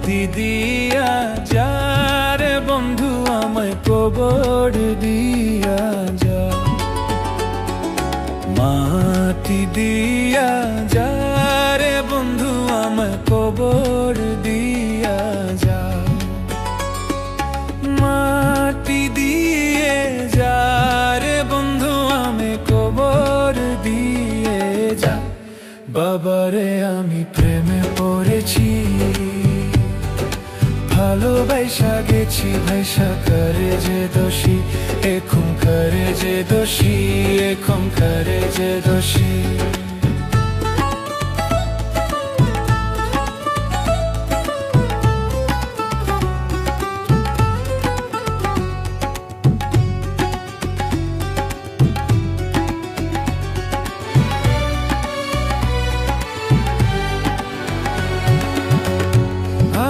দিয়া যা রে বন্ধু আমায় কবর দিয়া যা, মাটি দিয়া যা রে বন্ধু আমায় কবর দিয়া যা, মাটি দিয়ে যা রে বন্ধু আমায় কবর দিয়ে যা। বাবারে আমি প্রেমে পড়েছি, ভালোবাসা গেছি ভাইসা করে যে দোষী, এখন করে যে দোষী, এখন করে যে দোষী।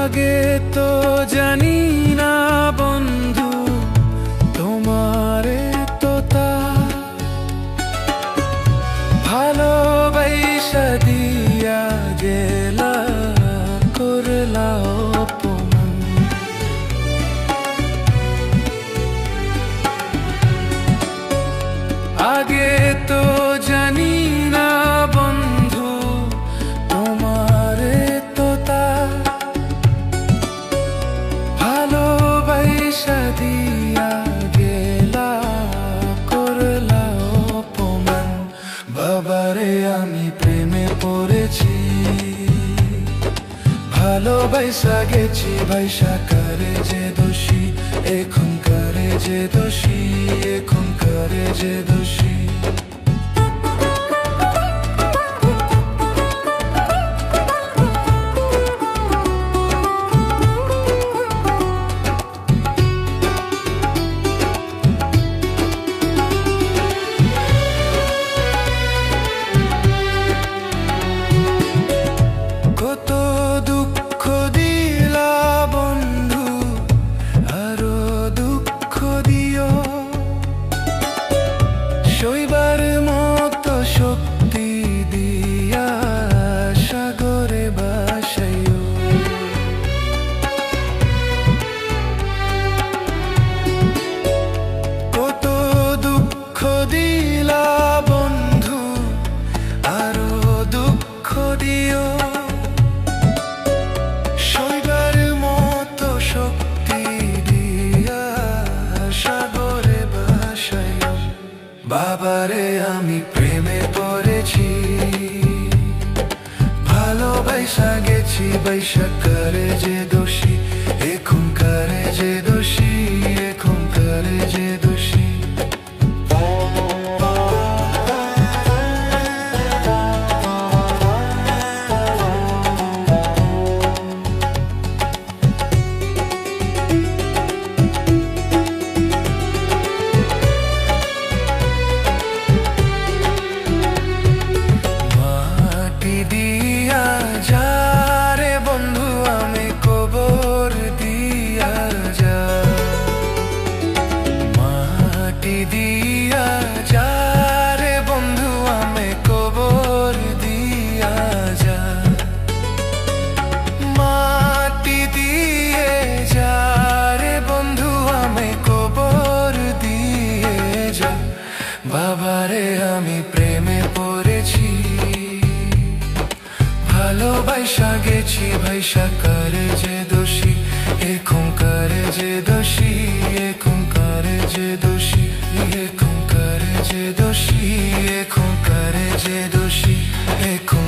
আগে তো জানি না বন্ধু তোমারে তো তা ভালোবাসা দিয়া গেলা করলা অপমান। আগে তো জানি না বন্ধু তোমারে তো তা ভালোবাসা দিয়া গেলা করলা অপমান। বাবারে আমি প্রেমে পড়েছি, ভালোবাসা গেছি ভাইসা করে যে দোষী, এখন করে যে দোষী, এখন করে যে দোষী। কত দুঃখ দিলা বন্ধু আরো দুঃখ দিও, সইবার মতো শক্তি দিয়া সাগরে ভাসাইও। কত দুঃখ দিলা বন্ধু আরো দুঃখ দিও, সইবার মতো শক্তি দিয়া সাগরে ভাসাইও। বাবারে আমি প্রেমে পড়েছি, ভালোবাসা গেছি বাইসা করে যে দোষী, এখন করে যে দোষী, এখন করে যে দোষী। মাটি দিয়া যা রে বন্ধু আমি কবর দিয়া যা, মাটি দিয়া যা রে বন্ধু আমি কবর দিয়া যা, মাটি দিয়ে যা রে বন্ধু আমি কবর দিয়ে যা। বাবারে আমি প্রেমে পড়েছি, ভালোবাসা গেছি ভাইসা করে যে দোষী, এখন করে যে দোষী, এখন করে যে দোষী, এখন করে যে দোষী, এখন করে যে দোষী, এখন